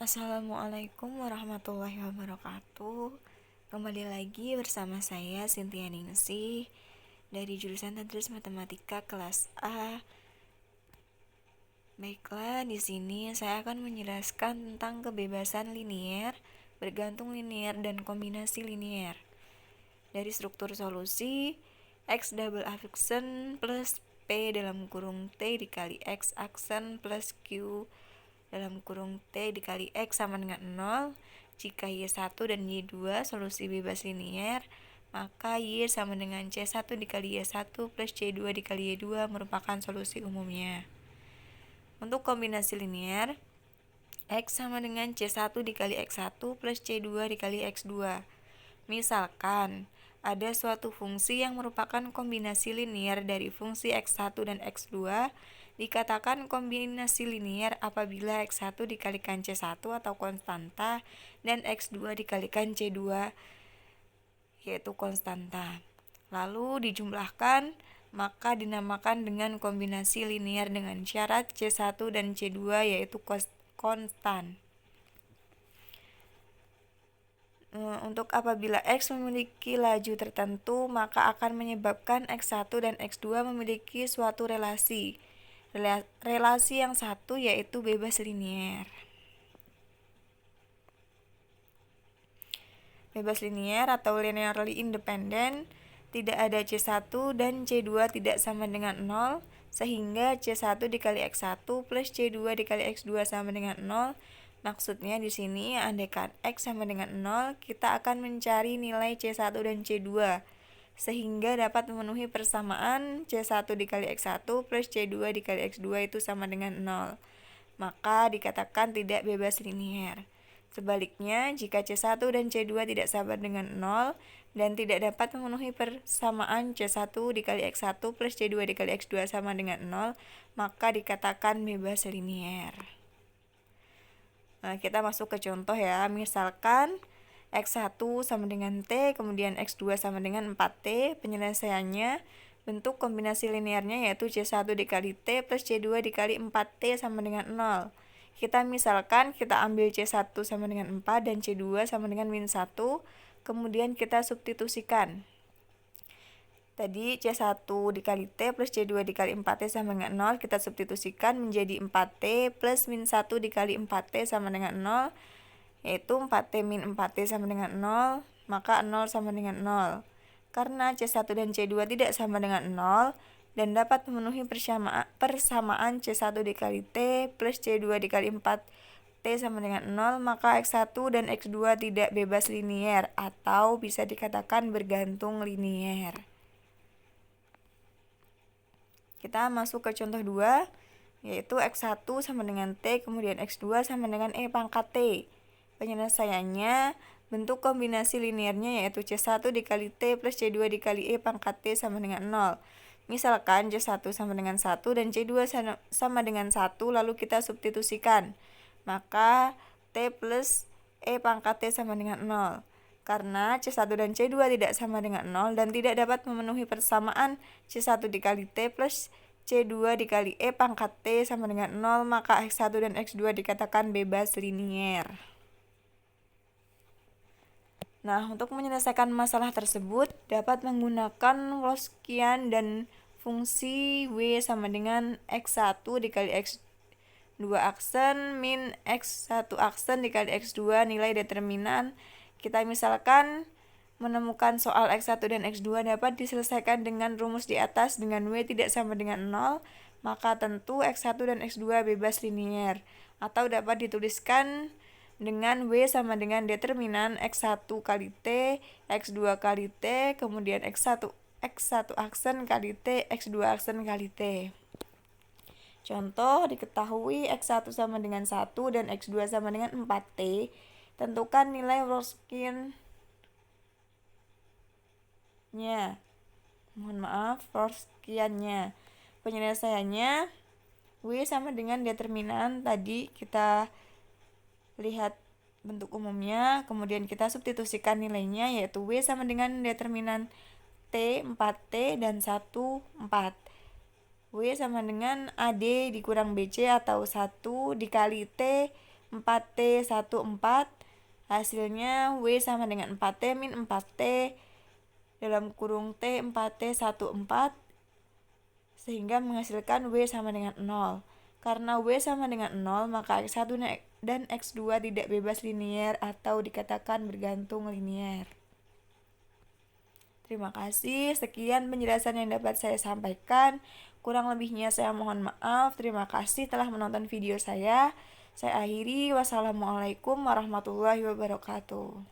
Assalamualaikum warahmatullahi wabarakatuh. Kembali lagi bersama saya Cynthia Ningsih dari jurusan Tadris Matematika kelas A. Baiklah, di sini saya akan menjelaskan tentang kebebasan linier, bergantung linier dan kombinasi linier. Dari struktur solusi, X double aksen plus P dalam kurung T dikali X aksen plus Q dalam kurung T dikali X sama dengan 0. Jika Y1 dan Y2 solusi bebas linier, maka Y sama dengan C1 dikali Y1 plus C2 dikali Y2 merupakan solusi umumnya. Untuk kombinasi linier, X sama dengan C1 dikali X1 plus C2 dikali X2. Misalkan, ada suatu fungsi yang merupakan kombinasi linier dari fungsi X1 dan X2, dikatakan kombinasi linier apabila X1 dikalikan C1 atau konstanta dan X2 dikalikan C2 yaitu konstanta. Lalu dijumlahkan, maka dinamakan dengan kombinasi linier dengan syarat C1 dan C2 yaitu konstan. Untuk apabila X memiliki laju tertentu, maka akan menyebabkan X1 dan X2 memiliki suatu relasi. Relasi yang satu yaitu bebas linier. Bebas linier atau linearly independent, tidak ada C1 dan C2 tidak sama dengan 0, sehingga C1 dikali X1 plus C2 dikali X2 sama dengan 0. Maksudnya di sini andaikan X sama dengan 0, kita akan mencari nilai C1 dan C2 sehingga dapat memenuhi persamaan C1 dikali X1 plus C2 dikali X2 itu sama dengan 0. Maka dikatakan tidak bebas linier. Sebaliknya, jika C1 dan C2 tidak sama dengan 0 dan tidak dapat memenuhi persamaan C1 dikali X1 plus C2 dikali X2 sama dengan 0, maka dikatakan bebas linier. Nah, kita masuk ke contoh ya. Misalkan X1 sama dengan T, kemudian X2 sama dengan 4T. Penyelesaiannya, bentuk kombinasi linearnya yaitu C1 dikali T plus C2 dikali 4T sama dengan 0. Kita misalkan kita ambil C1 sama dengan 4 dan C2 sama dengan min 1, kemudian kita substitusikan. Tadi C1 dikali T plus C2 dikali 4T sama dengan 0, kita substitusikan menjadi 4T plus min 1 dikali 4T sama dengan 0, yaitu 4T min 4T sama dengan 0, maka 0 sama dengan 0. Karena C1 dan C2 tidak sama dengan 0 dan dapat memenuhi persamaan C1 dikali T plus C2 dikali 4T sama dengan 0, maka X1 dan X2 tidak bebas linier atau bisa dikatakan bergantung linier. Kita masuk ke contoh 2, yaitu X1 sama dengan T, kemudian X2 sama dengan E pangkat T. Penyelesaiannya, bentuk kombinasi liniernya yaitu C1 dikali T plus C2 dikali E pangkat T sama dengan 0. Misalkan C1 sama dengan 1 dan C2 sama dengan 1, lalu kita substitusikan. Maka T plus E pangkat T sama dengan 0. Karena C1 dan C2 tidak sama dengan 0 dan tidak dapat memenuhi persamaan C1 dikali T plus C2 dikali E pangkat T sama dengan 0, maka X1 dan X2 dikatakan bebas linier. Nah, untuk menyelesaikan masalah tersebut dapat menggunakan Wronskian dan fungsi W sama dengan X1 dikali X2 aksen min X1 aksen dikali X2 nilai determinan. Kita misalkan menemukan soal X1 dan X2 dapat diselesaikan dengan rumus di atas dengan W tidak sama dengan 0, maka tentu X1 dan X2 bebas linier. Atau dapat dituliskan dengan W sama dengan determinan X1 kali T, X2 kali T, kemudian X1 aksen kali T, X2 aksen kali T. Contoh, diketahui X1 sama dengan 1 dan X2 sama dengan 4T. Tentukan nilai Wronskian Wronskiannya. Penyelesaiannya, W sama dengan determinan tadi kita lihat bentuk umumnya, kemudian kita substitusikan nilainya yaitu W sama dengan determinan T 4T dan 1 4. W sama dengan AD dikurang BC atau 1 dikali T 4T 14. Hasilnya W sama dengan 4T min 4T dalam kurung T 4T 14, sehingga menghasilkan W sama dengan 0. Karena W sama dengan 0, maka X1 dan X2 tidak bebas linier atau dikatakan bergantung linier. Terima kasih, sekian penjelasan yang dapat saya sampaikan. Kurang lebihnya saya mohon maaf. Terima kasih telah menonton video saya. Saya akhiri, wassalamualaikum warahmatullahi wabarakatuh.